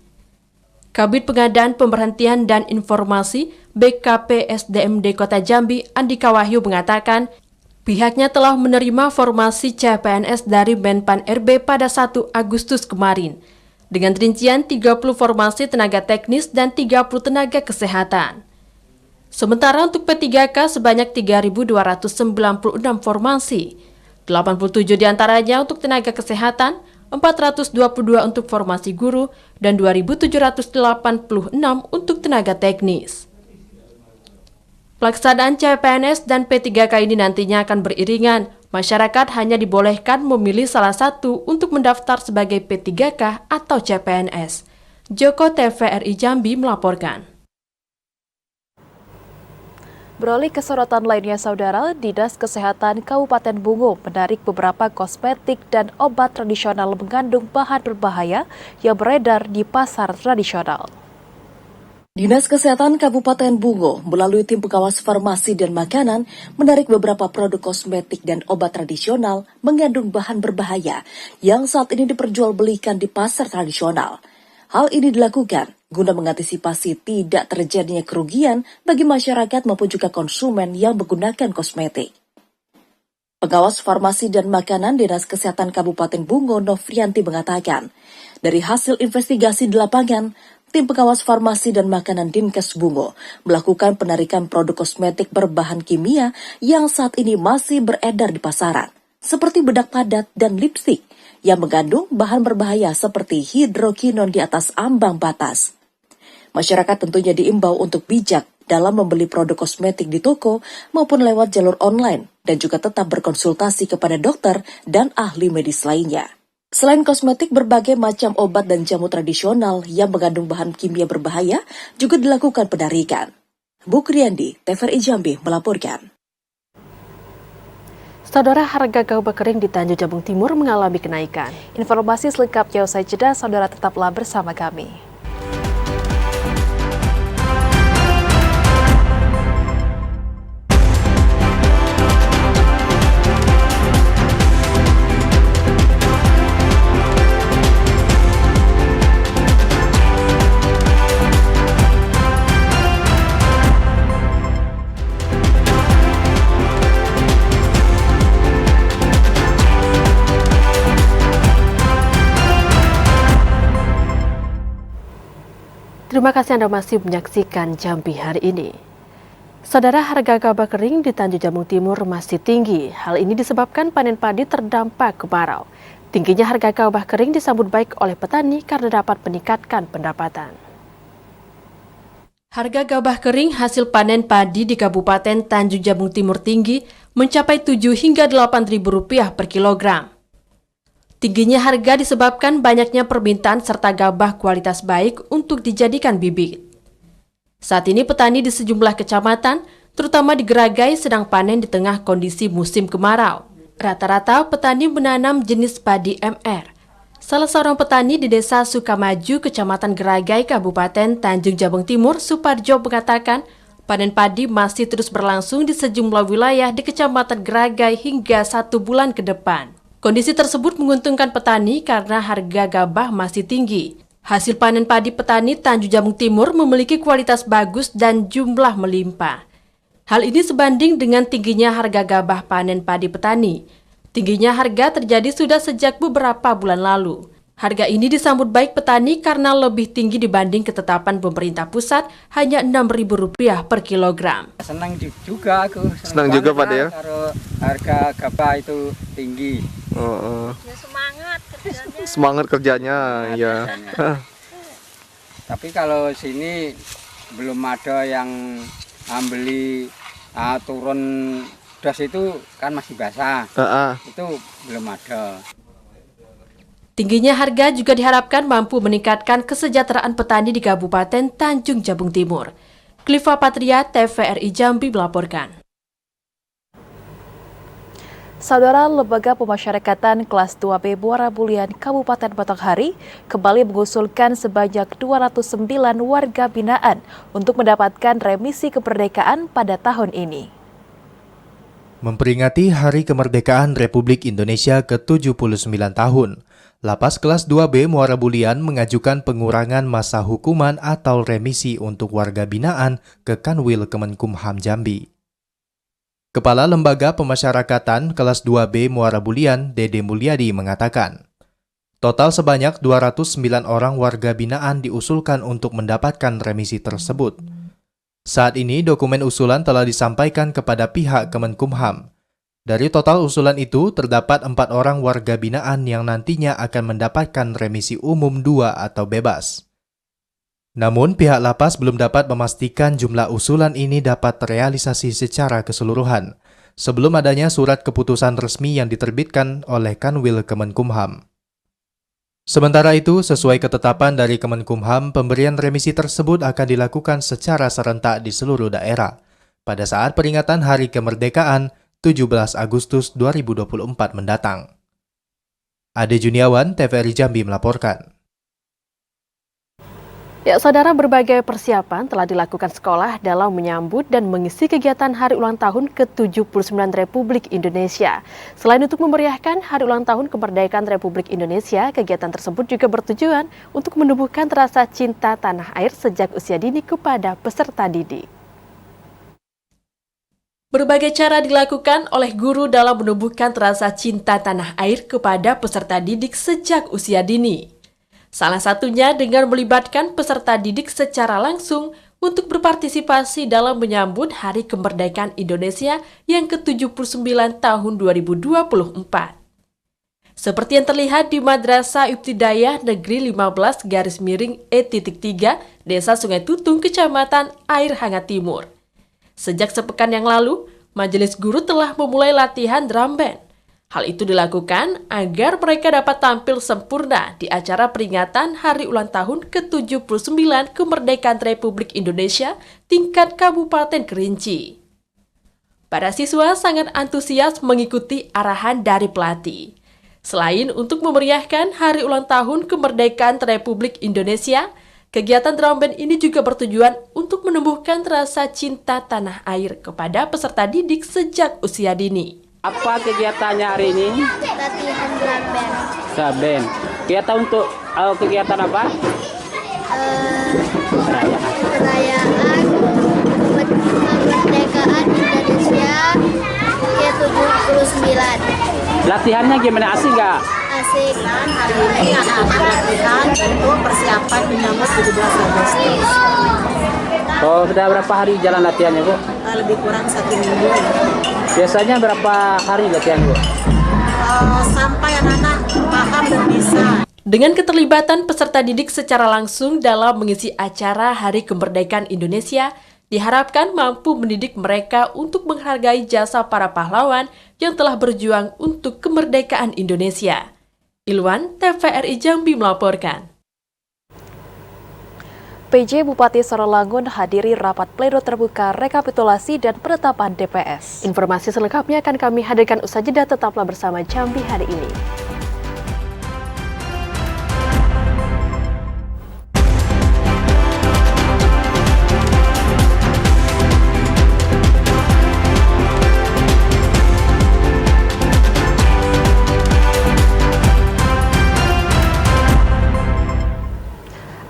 Kabid Pengadaan Pemberhentian dan Informasi BKP SDMD Kota Jambi, Andika Wahyu mengatakan, pihaknya telah menerima formasi CPNS dari Menpan RB pada 1 Agustus kemarin, dengan rincian 30 formasi tenaga teknis dan 30 tenaga kesehatan. Sementara untuk P3K sebanyak 3.296 formasi, 87 diantaranya untuk tenaga kesehatan, 422 untuk formasi guru, dan 2.786 untuk tenaga teknis. Pelaksanaan CPNS dan P3K ini nantinya akan beriringan. Masyarakat hanya dibolehkan memilih salah satu untuk mendaftar sebagai P3K atau CPNS. Joko TVRI Jambi melaporkan. Beralih ke sorotan lainnya, Saudara, Dinas Kesehatan Kabupaten Bungo menarik beberapa kosmetik dan obat tradisional mengandung bahan berbahaya yang beredar di pasar tradisional. Dinas Kesehatan Kabupaten Bungo melalui tim pengawas farmasi dan makanan menarik beberapa produk kosmetik dan obat tradisional mengandung bahan berbahaya yang saat ini diperjualbelikan di pasar tradisional. Hal ini dilakukan guna mengantisipasi tidak terjadinya kerugian bagi masyarakat maupun juga konsumen yang menggunakan kosmetik. Pengawas Farmasi dan Makanan Dinas Kesehatan Kabupaten Bungo Novrianti mengatakan, dari hasil investigasi di lapangan, tim pengawas farmasi dan makanan Dinkes Bungo melakukan penarikan produk kosmetik berbahan kimia yang saat ini masih beredar di pasaran, seperti bedak padat dan lipstik yang mengandung bahan berbahaya seperti hidrokinon di atas ambang batas. Masyarakat tentunya diimbau untuk bijak dalam membeli produk kosmetik di toko maupun lewat jalur online dan juga tetap berkonsultasi kepada dokter dan ahli medis lainnya. Selain kosmetik, berbagai macam obat dan jamu tradisional yang mengandung bahan kimia berbahaya juga dilakukan penarikan. Bu Kriandi, TVRI Jambi melaporkan. Saudara, harga gabah kering di Tanjung Jabung Timur mengalami kenaikan. Informasi selengkapnya usai jeda, saudara tetaplah bersama kami. Terima kasih Anda masih menyaksikan Jambi hari ini. Saudara, harga gabah kering di Tanjung Jabung Timur masih tinggi. Hal ini disebabkan panen padi terdampak kemarau. Tingginya harga gabah kering disambut baik oleh petani karena dapat meningkatkan pendapatan. Harga gabah kering hasil panen padi di Kabupaten Tanjung Jabung Timur tinggi mencapai 7 hingga 8.000 rupiah per kilogram. Tingginya harga disebabkan banyaknya permintaan serta gabah kualitas baik untuk dijadikan bibit. Saat ini petani di sejumlah kecamatan, terutama di Geragai, sedang panen di tengah kondisi musim kemarau. Rata-rata petani menanam jenis padi MR. Salah seorang petani di Desa Sukamaju, Kecamatan Geragai, Kabupaten Tanjung Jabung Timur, Suparjo, mengatakan panen padi masih terus berlangsung di sejumlah wilayah di Kecamatan Geragai hingga 1 bulan ke depan. Kondisi tersebut menguntungkan petani karena harga gabah masih tinggi. Hasil panen padi petani Tanjung Jabung Timur memiliki kualitas bagus dan jumlah melimpah. Hal ini sebanding dengan tingginya harga gabah panen padi petani. Tingginya harga terjadi sudah sejak beberapa bulan lalu. Harga ini disambut baik petani karena lebih tinggi dibanding ketetapan pemerintah pusat, hanya Rp6.000 per kilogram. Senang juga aku. Senang juga Pak ya? Kalau harga gabah itu tinggi. Ya, semangat kerjanya, ya. Tapi kalau sini belum ada yang beli turun das itu kan masih basah. Itu belum ada. Tingginya harga juga diharapkan mampu meningkatkan kesejahteraan petani di Kabupaten Tanjung Jabung Timur. Kliva Patria, TVRI Jambi melaporkan. Saudara, Lembaga Pemasyarakatan Kelas 2B Muara Bulian, Kabupaten Batanghari kembali mengusulkan sebanyak 209 warga binaan untuk mendapatkan remisi kemerdekaan pada tahun ini. Memperingati Hari Kemerdekaan Republik Indonesia ke-79 tahun, Lapas Kelas 2B Muara Bulian mengajukan pengurangan masa hukuman atau remisi untuk warga binaan ke Kanwil Kemenkumham Jambi. Kepala Lembaga Pemasyarakatan Kelas 2B Muara Bulian, Dede Mulyadi, mengatakan, total sebanyak 209 orang warga binaan diusulkan untuk mendapatkan remisi tersebut. Saat ini dokumen usulan telah disampaikan kepada pihak Kemenkumham. Dari total usulan itu, terdapat 4 orang warga binaan yang nantinya akan mendapatkan remisi umum 2 atau bebas. Namun, pihak lapas belum dapat memastikan jumlah usulan ini dapat terrealisasi secara keseluruhan, sebelum adanya surat keputusan resmi yang diterbitkan oleh Kanwil Kemenkumham. Sementara itu, sesuai ketetapan dari Kemenkumham, pemberian remisi tersebut akan dilakukan secara serentak di seluruh daerah pada saat peringatan Hari Kemerdekaan 17 Agustus 2024 mendatang. Ade Juniawan, TVRI Jambi melaporkan. Ya, saudara, berbagai persiapan telah dilakukan sekolah dalam menyambut dan mengisi kegiatan Hari Ulang Tahun ke-79 Republik Indonesia. Selain untuk memeriahkan Hari Ulang Tahun Kemerdekaan Republik Indonesia, kegiatan tersebut juga bertujuan untuk menumbuhkan rasa cinta tanah air sejak usia dini kepada peserta didik. Berbagai cara dilakukan oleh guru dalam menumbuhkan rasa cinta tanah air kepada peserta didik sejak usia dini. Salah satunya dengan melibatkan peserta didik secara langsung untuk berpartisipasi dalam menyambut Hari Kemerdekaan Indonesia yang ke-79 tahun 2024. Seperti yang terlihat di Madrasah Ibtidaiyah Negeri 15-E-3 Desa Sungai Tutung, Kecamatan Air Hangat Timur. Sejak sepekan yang lalu, majelis guru telah memulai latihan drum band. Hal itu dilakukan agar mereka dapat tampil sempurna di acara peringatan Hari Ulang Tahun ke-79 Kemerdekaan Republik Indonesia tingkat Kabupaten Kerinci. Para siswa sangat antusias mengikuti arahan dari pelatih. Selain untuk memeriahkan Hari Ulang Tahun Kemerdekaan Republik Indonesia, kegiatan drum band ini juga bertujuan untuk menumbuhkan rasa cinta tanah air kepada peserta didik sejak usia dini. Apa kegiatannya hari ini? Latihan drum band. Drum band. Kegiatan untuk kegiatan apa? Perayaan kemerdekaan Indonesia ke-79. Latihannya gimana, asik nggak? Asik. Hari ini anak-anak latihan untuk persiapan menyambut 17 Agustus. Oh, sudah berapa hari jalan latihannya, Bu? Lebih kurang 1 minggu. Biasanya berapa hari latihan, Bu? Sampai anak-anak paham dan bisa. Dengan keterlibatan peserta didik secara langsung dalam mengisi acara Hari Kemerdekaan Indonesia, diharapkan mampu mendidik mereka untuk menghargai jasa para pahlawan yang telah berjuang untuk kemerdekaan Indonesia. Ilwan, TVRI Jambi melaporkan. PJ Bupati Sarolangun hadiri rapat pleno terbuka rekapitulasi dan penetapan DPS. Informasi selengkapnya akan kami hadirkan usai jeda, tetaplah bersama Jambi hari ini.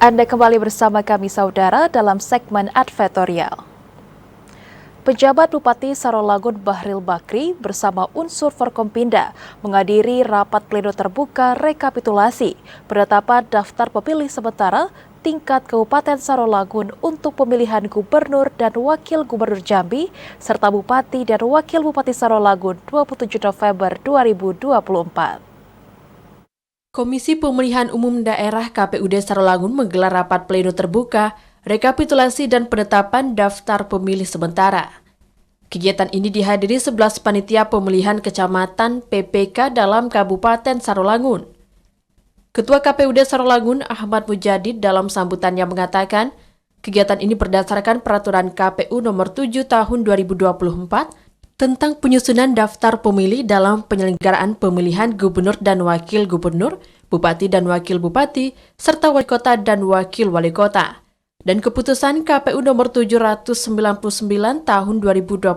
Anda kembali bersama kami saudara dalam segmen advertorial. Pejabat Bupati Sarolangun Bahril Bakri bersama unsur Forkompinda menghadiri rapat pleno terbuka rekapitulasi penetapan daftar pemilih sementara tingkat Kabupaten Sarolangun untuk pemilihan Gubernur dan Wakil Gubernur Jambi serta Bupati dan Wakil Bupati Sarolangun 27 November 2024. Komisi Pemilihan Umum Daerah KPUD Sarolangun menggelar rapat pleno terbuka, rekapitulasi dan penetapan daftar pemilih sementara. Kegiatan ini dihadiri 11 panitia pemilihan kecamatan PPK dalam Kabupaten Sarolangun. Ketua KPUD Sarolangun Ahmad Mujadid dalam sambutannya mengatakan, kegiatan ini berdasarkan Peraturan KPU Nomor 7 Tahun 2024 tentang penyusunan daftar pemilih dalam penyelenggaraan pemilihan gubernur dan wakil gubernur, bupati dan wakil bupati, serta wali kota dan wakil wali kota. Dan keputusan KPU nomor 799 tahun 2024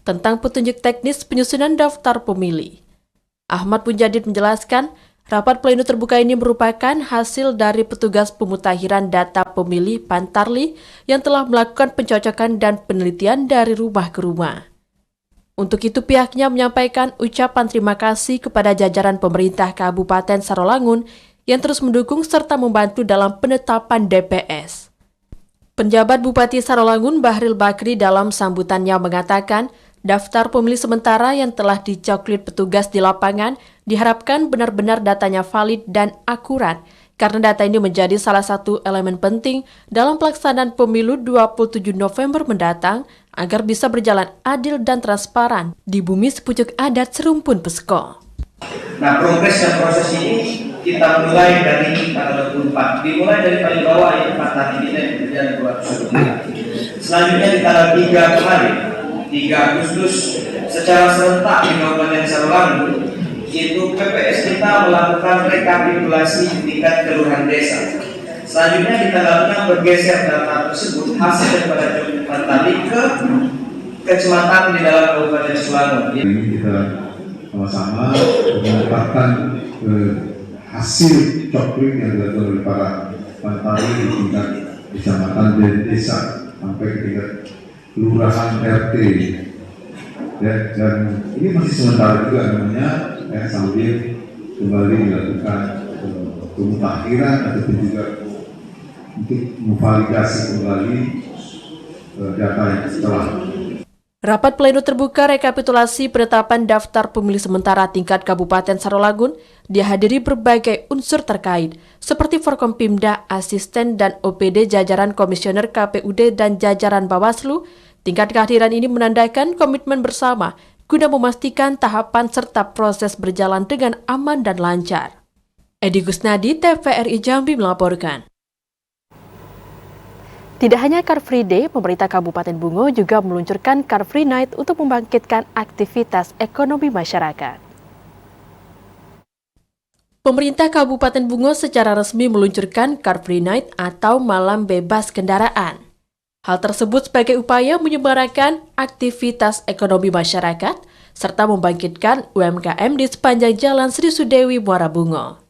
tentang petunjuk teknis penyusunan daftar pemilih. Ahmad Mujadid menjelaskan, rapat pleno terbuka ini merupakan hasil dari petugas pemutakhiran data pemilih Pantarli yang telah melakukan pencocokan dan penelitian dari rumah ke rumah. Untuk itu pihaknya menyampaikan ucapan terima kasih kepada jajaran pemerintah Kabupaten Sarolangun yang terus mendukung serta membantu dalam penetapan DPS. Penjabat Bupati Sarolangun Bahril Bakri dalam sambutannya mengatakan, daftar pemilih sementara yang telah dicoklit petugas di lapangan diharapkan benar-benar datanya valid dan akurat, karena data ini menjadi salah satu elemen penting dalam pelaksanaan pemilu 27 November mendatang agar bisa berjalan adil dan transparan di bumi sepucuk adat Serumpun Pesko. Nah, progres dan proses ini kita mulai dari tanggal 24, dimulai dari paling bawah yang 4 hari ini dan kemudian 200. Selanjutnya di tanggal 3 kemarin, 3 Agustus, secara serentak di Kabupaten Sarolangun, itu PPS kita melakukan rekapitulasi di tingkat kelurahan desa. Selanjutnya di tanggal 6 bergeser data tersebut hasil daripada jumlah tadi ke kecamatan di dalam Kabupaten Sarolangun. Ini kita sama-sama mendapatkan hasil coklit yang dilakukan oleh para pantari di tingkat kecamatan dan desa sampai ke tingkat kelurahan RT. Ya, dan ini masih sementara juga namanya sambil kembali dilakukan pemutakhiran ataupun juga untuk memvalidasi kembali data yang setelah. Rapat pleno terbuka rekapitulasi penetapan daftar pemilih sementara tingkat Kabupaten Sarolangun dihadiri berbagai unsur terkait, seperti Forkompimda, asisten dan OPD jajaran Komisioner KPUD dan jajaran Bawaslu. Tingkat kehadiran ini menandakan komitmen bersama guna memastikan tahapan serta proses berjalan dengan aman dan lancar. Edi Gusnadi, TVRI Jambi melaporkan. Tidak hanya Car Free Day, pemerintah Kabupaten Bungo juga meluncurkan Car Free Night untuk membangkitkan aktivitas ekonomi masyarakat. Pemerintah Kabupaten Bungo secara resmi meluncurkan Car Free Night atau malam bebas kendaraan. Hal tersebut sebagai upaya menyemarakan aktivitas ekonomi masyarakat serta membangkitkan UMKM di sepanjang Jalan Sri Sudewi, Muara Bungo.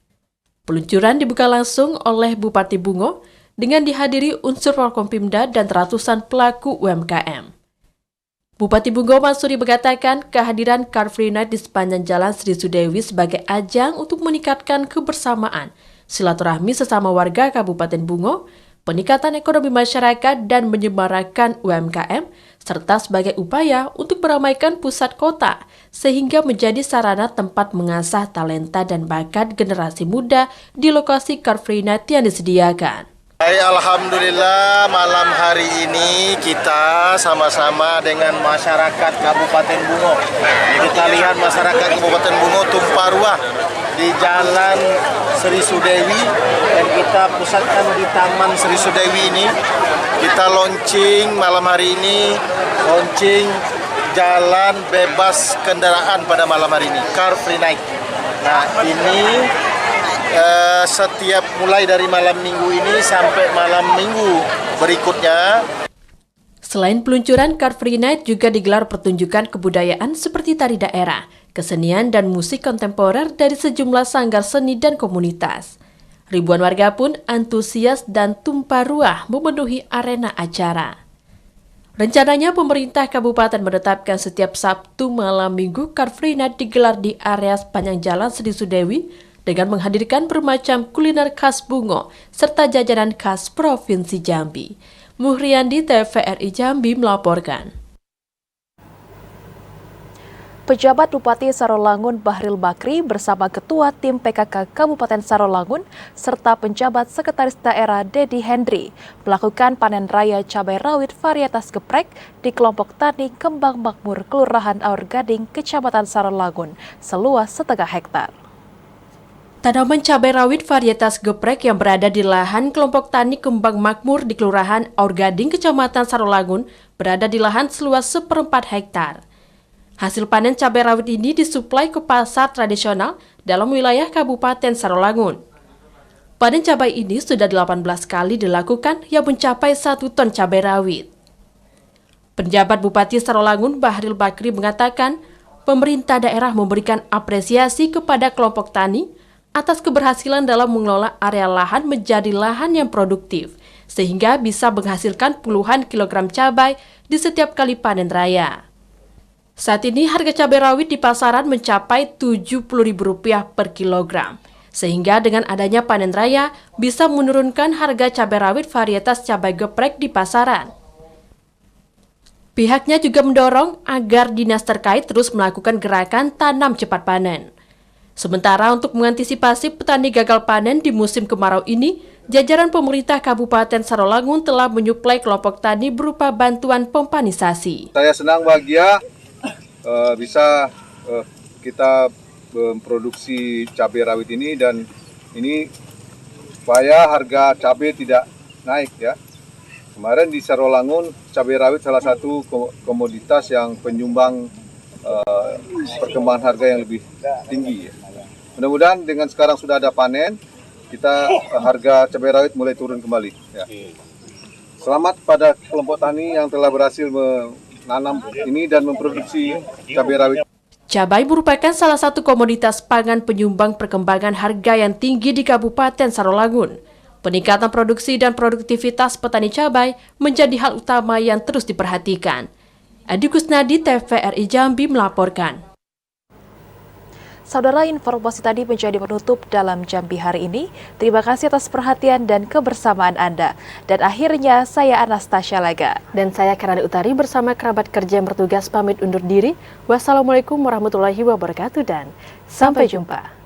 Peluncuran dibuka langsung oleh Bupati Bungo dengan dihadiri unsur Forkompimda dan ratusan pelaku UMKM. Bupati Bungo Mansuri mengatakan kehadiran Car Free Night di sepanjang Jalan Sri Sudewi sebagai ajang untuk meningkatkan kebersamaan, silaturahmi sesama warga Kabupaten Bungo, peningkatan ekonomi masyarakat dan menyemarakan UMKM, serta sebagai upaya untuk meramaikan pusat kota, sehingga menjadi sarana tempat mengasah talenta dan bakat generasi muda di lokasi Car Free Night yang disediakan. Alhamdulillah malam hari ini kita sama-sama dengan masyarakat Kabupaten Bungo. Kita lihat masyarakat Kabupaten Bungo tumpah ruah di Jalan Sri Sudewi dan kita pusatkan di Taman Sri Sudewi ini. Kita launching malam hari ini, launching jalan bebas kendaraan pada malam hari ini, Car Free Night. Nah ini setiap mulai dari malam minggu ini sampai malam minggu berikutnya. Selain peluncuran Car Free Night juga digelar pertunjukan kebudayaan seperti tari daerah, kesenian dan musik kontemporer dari sejumlah sanggar seni dan komunitas. Ribuan warga pun antusias dan tumpah ruah memenuhi arena acara. Rencananya pemerintah kabupaten menetapkan setiap Sabtu malam minggu Car Free Night digelar di area sepanjang Jalan Sri Sudewi dengan menghadirkan bermacam kuliner khas Bungo serta jajanan khas Provinsi Jambi. Muhriandi, TVRI Jambi melaporkan. Pejabat Bupati Sarolangun Bahril Bakri bersama Ketua Tim PKK Kabupaten Sarolangun serta penjabat Sekretaris Daerah Dedi Hendri melakukan panen raya cabai rawit varietas geprek di kelompok tani Kembang Makmur Kelurahan Aur Gading, Kecamatan Sarolangun, seluas 0,5 hektar. Tanaman cabai rawit varietas geprek yang berada di lahan kelompok tani Kembang Makmur di Kelurahan Aur Gading, Kecamatan Sarolangun, berada di lahan seluas 1/4 hektar. Hasil panen cabai rawit ini disuplai ke pasar tradisional dalam wilayah Kabupaten Sarolangun. Panen cabai ini sudah 18 kali dilakukan yang mencapai 1 ton cabai rawit. Penjabat Bupati Sarolangun Bahril Bakri mengatakan pemerintah daerah memberikan apresiasi kepada kelompok tani atas keberhasilan dalam mengelola area lahan menjadi lahan yang produktif, sehingga bisa menghasilkan puluhan kilogram cabai di setiap kali panen raya. Saat ini harga cabai rawit di pasaran mencapai Rp70.000 per kilogram, sehingga dengan adanya panen raya bisa menurunkan harga cabai rawit varietas cabai geprek di pasaran. Pihaknya juga mendorong agar dinas terkait terus melakukan gerakan tanam cepat panen. Sementara untuk mengantisipasi petani gagal panen di musim kemarau ini, jajaran pemerintah Kabupaten Sarolangun telah menyuplai kelompok tani berupa bantuan pompanisasi. Saya senang bahagia bisa kita memproduksi cabai rawit ini dan ini supaya harga cabai tidak naik ya. Kemarin di Sarolangun cabai rawit salah satu komoditas yang penyumbang perkembangan harga yang lebih tinggi ya. Mudah-mudahan dengan sekarang sudah ada panen, kita harga cabai rawit mulai turun kembali. Ya. Selamat pada kelompok tani yang telah berhasil menanam ini dan memproduksi cabai rawit. Cabai merupakan salah satu komoditas pangan penyumbang perkembangan harga yang tinggi di Kabupaten Sarolangun. Peningkatan produksi dan produktivitas petani cabai menjadi hal utama yang terus diperhatikan. Edi Gusnadi, TVRI Jambi melaporkan. Saudara, informasi tadi menjadi penutup dalam Jambi hari ini. Terima kasih atas perhatian dan kebersamaan Anda. Dan akhirnya saya Anastasia Laga. Dan saya Karani Utari bersama kerabat kerja yang bertugas pamit undur diri. Wassalamualaikum warahmatullahi wabarakatuh dan sampai jumpa.